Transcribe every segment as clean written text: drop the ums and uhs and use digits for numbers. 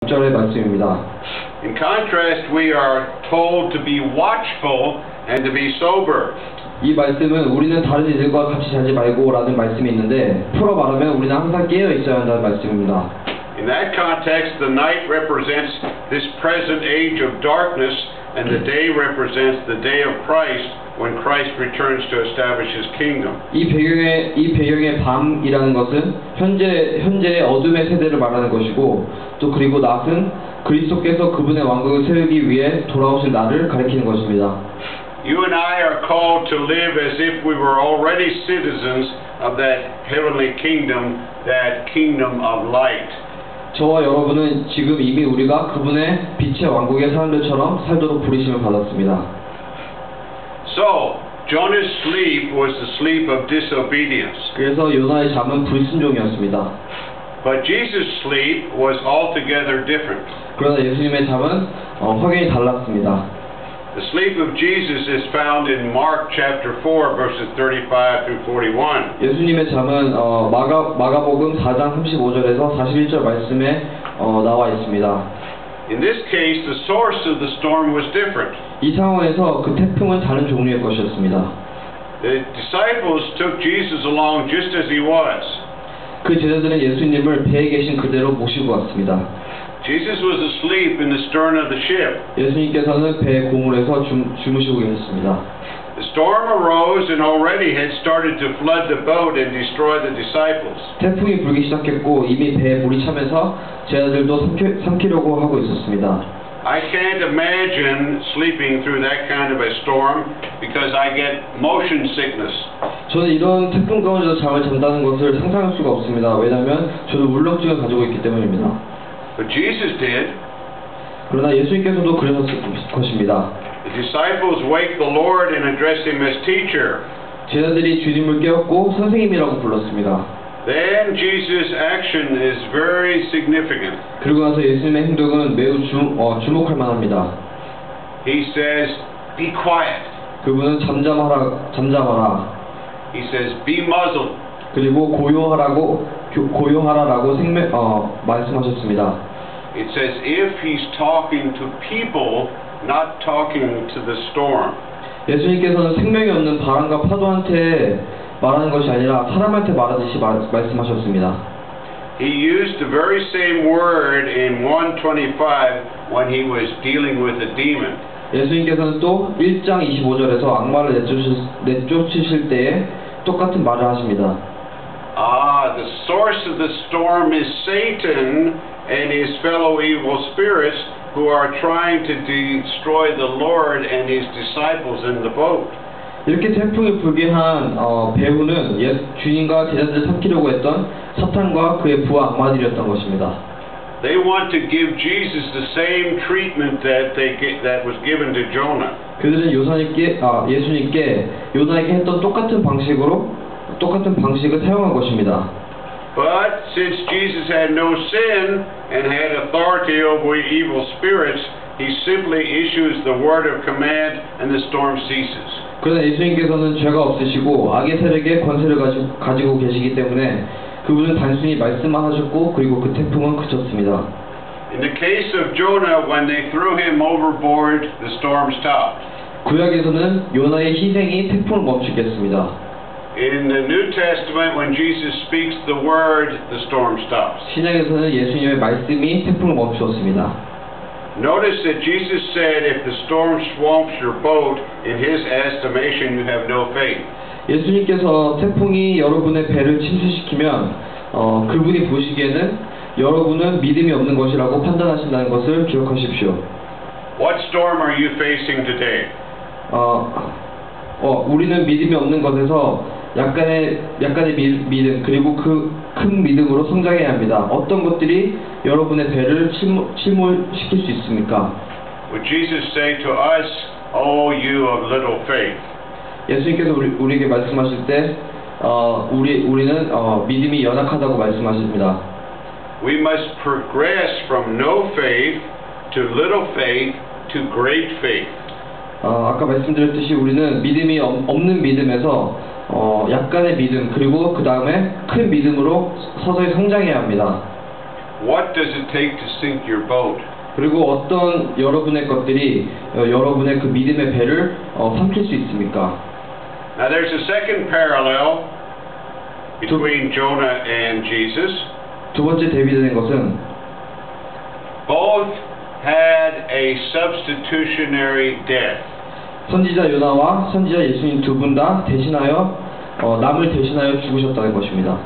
6절의 말씀입니다. In contrast, we are told to be watchful and to be sober. 이 말씀은 우리는 다른 이들과 같이 자지 말고 라는 말씀이 있는데, 풀어 말하면 우리는 항상 깨어 있어야 한다는 말씀입니다. In that context, the night represents this present age of darkness, and the day represents the day of Christ when Christ returns to establish His kingdom. 이 배경의 밤이라는 것은 현재의 어둠의 세대를 말하는 것이고, 또 그리고 낮은 그리스도께서 그분의 왕국을 세우기 위해 돌아오실 날을 가리키는 것입니다. You and I are called to live as if we were already citizens of that heavenly kingdom, that kingdom of light. 저와 여러분은 지금 이미 우리가 그분의 빛의 왕국의 사람들처럼 살도록 부르심을 받았습니다. So, Jonah's sleep was the sleep of disobedience. 그래서 요나의 잠은 불순종이었습니다. But Jesus' sleep was altogether different. 그러나 예수님의 잠은 확연히 달랐습니다. The sleep of Jesus is found in Mark chapter 4 verses 35 through 41. 예수님의 잠은 마가복음 4장 35절에서 41절 말씀에 나와 있습니다. In this case, the source of the storm was different. 이 상황에서 그 태풍은 다른 종류의 것이었습니다. The disciples took Jesus along just as He was. 그 제자들은 예수님을 배에 계신 그대로 모시고 왔습니다. Jesus was asleep in the stern of the ship. 예수님께서는 배의 고물에서 주무시고 계셨습니다. The storm arose and already had started to flood the boat and destroy the disciples. 태풍이 불기 시작했고 이미 배에 물이 차면서 제자들도 삼키려고 하고 있었습니다. I can't imagine sleeping through that kind of a storm because I get motion sickness. 저는 이런 태풍 가운데서 잠을 잔다는 것을 상상할 수가 없습니다. 왜냐하면 저는 울렁증을 가지고 있기 때문입니다. But Jesus did. 그러나 예수님께서도 그러셨을 것입니다. The disciples wake the Lord and address Him as teacher. 제자들이 주님을 깨웠고 선생님이라고 불렀습니다. Then Jesus' action is very significant. 그리고 나서 예수님의 행동은 매우 주목할 만합니다. He says, "Be quiet." 그분은 잠잠하라. He says, "Be muzzled." 그리고 고요하라라고 말씀하셨습니다. It's as if He's talking to people, not talking to the storm. 예수님께서는 생명이 없는 바람과 파도한테 말하는 것이 아니라 사람한테 말하듯이 말씀하셨습니다. He used the very same word in 125 when He was dealing with a demon. 예수님께서는 또 1장 25절에서 악마를 내쫓으실 때에 똑같은 말을 하십니다. The source of the storm is Satan and his fellow evil spirits who are trying to destroy the Lord and His disciples in the boat. 이렇게 태풍이 불게 한 배후는 주님과 제자들을 삼키려고 했던 사탄과 그의 부하 악마들이었던 것입니다. They want to give Jesus the same treatment that was given to Jonah. 그들은 예수님께 요나에게 했던 똑같은 방식을 사용한 것입니다. But since Jesus had no sin and had authority over evil spirits, He simply issues the word of command and the storm ceases. 그러나 예수님께서는 죄가 없으시고 악의 세력의 권세를 가지고 계시기 때문에 그분은 단순히 말씀만 하셨고 그리고 그 태풍은 그쳤습니다. In the case of Jonah, when they threw him overboard, the storm stopped. 구약에서는 요나의 희생이 태풍을 멈추게 했습니다. In the New Testament, when Jesus speaks the word, the storm stops. 신약에서는 예수님의 말씀이 태풍을 멈추었습니다. Notice that Jesus said, if the storm swamps your boat, in His estimation, you have no faith. 예수님께서 태풍이 여러분의 배를 침수시키면 그분이 보시기에는 여러분은 믿음이 없는 것이라고 판단하신다는 것을 기억하십시오. What storm are you facing today? 우리는 믿음이 없는 것에서 약간의 믿음 그리고 그 큰 믿음으로 성장해야 합니다. 어떤 것들이 여러분의 배를 침몰시킬 수 있습니까? Would Jesus say to us, "Oh, you of little faith"? 예수님께서 우리에게 말씀하실 때 우리는 믿음이 연약하다고 말씀하십니다. We must progress from no faith to little faith to great faith. 아까 말씀드렸듯이 우리는 믿음이 없는 믿음에서 약간의 믿음 그리고 그 다음에 큰 믿음으로 서서히 성장해야 합니다. what does it take to sink your boat? 그리고 어떤 여러분의 것들이 여러분의 그 믿음의 배를 삼킬 수 있습니까? Now there's a second parallel between Jonah and Jesus. 두 번째 대비되는 것은 Both had a substitutionary death. 선지자 요나와 선지자 예수님 두 분 다 대신하여 남을 대신하여 죽으셨다는 것입니다.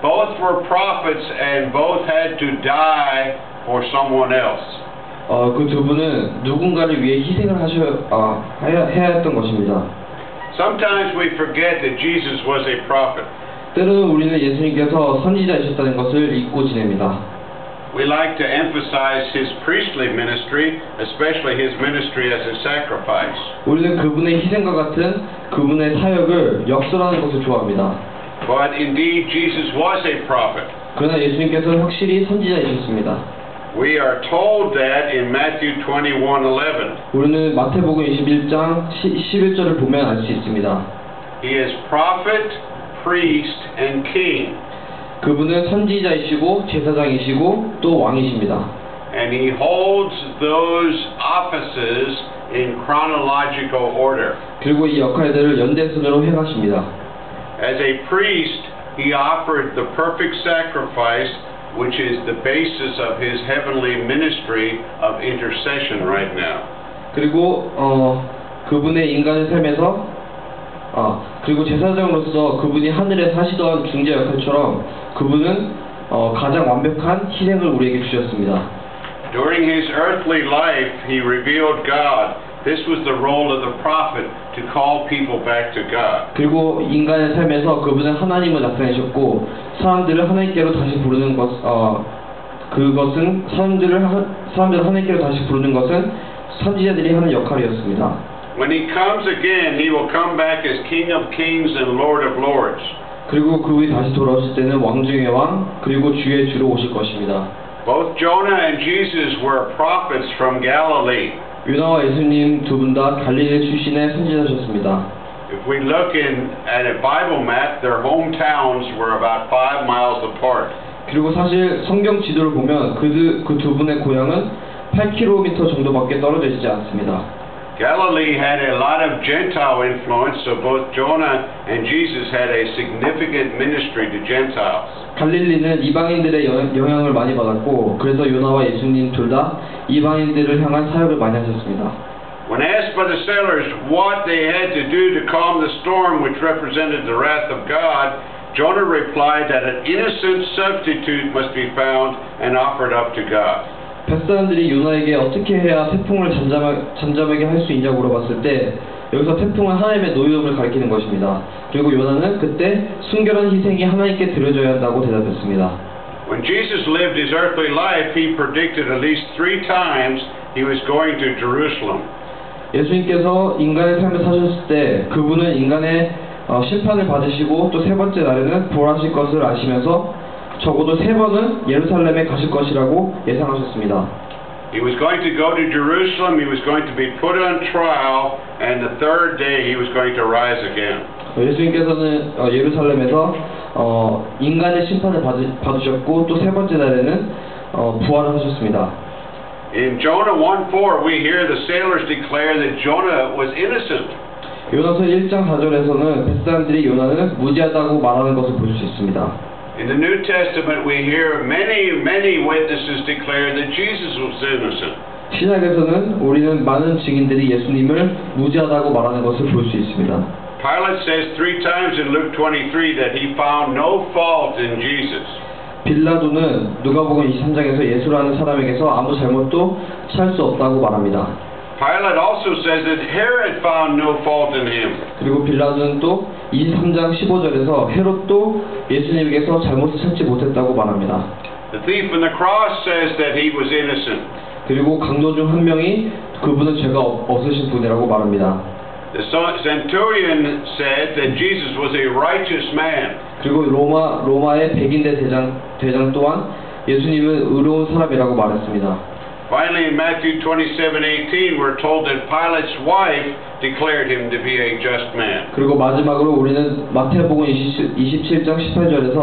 Both were prophets and both had to die for someone else. 그 두 분은 누군가를 위해 희생을 해야 했던 것입니다. Sometimes we forget that Jesus was a prophet. 때로는 우리는 예수님께서 선지자이셨다는 것을 잊고 지냅니다. We like to emphasize his priestly ministry, especially his ministry as a sacrifice. 우리는 그분의 희생과 같은 그분의 사역을 역설하는 것을 좋아합니다. But indeed, Jesus was a prophet. 그러나 예수님께서는 확실히 선지자이셨습니다. We are told that in Matthew 21:11. 우리는 마태복음 21장 11절을 보면 알 수 있습니다. He is prophet, priest, and king. 그분은 선지자이시고 제사장이시고 또 왕이십니다. And he holds those offices in chronological order. 그리고 이 역할들을 연대순으로 행하십니다. As a priest, he offered the perfect sacrifice, which is the basis of his heavenly ministry of intercession right now. 그리고 그분의 인간의 삶에서 그리고 제사장으로서 그분이 하늘에 사시던 중재 역할처럼 그분은 가장 완벽한 희생을 우리에게 주셨습니다. During his earthly life, he revealed God. This was the role of the prophet to call people back to God. 그리고 인간의 삶에서 그분은 하나님을 나타내셨고 사람들을 하나님께로 다시 부르는 그것은 사람들을 하나님께로 다시 부르는 것은 선지자들이 하는 역할이었습니다. When he comes again, he will come back as King of Kings and Lord of Lords. 그리고 그분이 다시 돌아오실 때는 왕 중의 왕 그리고 주의 주로 오실 것입니다. Both Jonah and Jesus were prophets from Galilee. 요나와 예수님 두 분 다 갈릴리 출신의 선지자셨습니다. If we look at a Bible map, their hometowns were about 5 miles apart. 그리고 사실 성경 지도를 보면 그 두 분의 고향은 8km 정도밖에 떨어져 있지 않습니다. Galilee had a lot of Gentile influence, so both Jonah and Jesus had a significant ministry to Gentiles. 갈릴리는 이방인들의 영향을 많이 받았고 그래서 요나와 예수님 둘 다 이방인들을 향한 사역을 많이 하셨습니다. When asked by the sailors what they had to do to calm the storm which represented the wrath of God, Jonah replied that an innocent substitute must be found and offered up to God. 뱃사람들이 요나에게 어떻게 해야 태풍을 잠잠하게 할 수 있냐고 물어봤을 때 여기서 태풍은 하나님의 노여움을 가리키는 것입니다. 그리고 요나는 그때 순결한 희생이 하나님께 드려져야 한다고 대답했습니다. When Jesus lived his earthly life, he predicted at least 3 times he was going to Jerusalem. 예수님께서 인간의 삶을 사셨을 때 그분은 인간의 심판을 받으시고 또 3번째 날에는 부활하실 것을 아시면서 적어도 3번은 예루살렘에 가실 것이라고 예상하셨습니다. He was going to go to Jerusalem, he was going to be put on trial, and the 3rd day he was going to rise again. 예수님께서는 예루살렘에서 인간의 심판을 받으셨고 또 3번째 날에는 부활을 하셨습니다. In Jonah 1:4 we hear the sailors declare that Jonah was innocent. 요나서 1장 4절에서는 뱃사람들이 요나는 무지하다고 말하는 것을 볼 수 있습니다. In the New Testament we hear many witnesses declare that Jesus was innocent. 신약에서는 우리는 많은 증인들이 예수님을 무지하다고 말하는 것을 볼 수 있습니다. Pilate says 3 times in Luke 23 that he found no fault in Jesus. 빌라도는 누가복음 23장에서 예수라는 사람에게서 아무 잘못도 찾을 수 없다고 말합니다. Pilate also says that Herod found no fault in him. 그리고 빌라도는 또 23장 15절에서 헤롯도 예수님에게서 잘못을 찾지 못했다고 말합니다. The thief on the cross says that he was innocent. 그리고 강도 중 한 명이 그분은 죄가 없으신 분이라고 말합니다. The centurion said that Jesus was a righteous man. 그리고 로마의 백인대 대장 또한 예수님은 의로운 사람이라고 말했습니다. Finally, in Matthew 27:18, we're told that Pilate's wife declared him to be a just man. 그리고 마지막으로 우리는 마태복음 27장 18절에서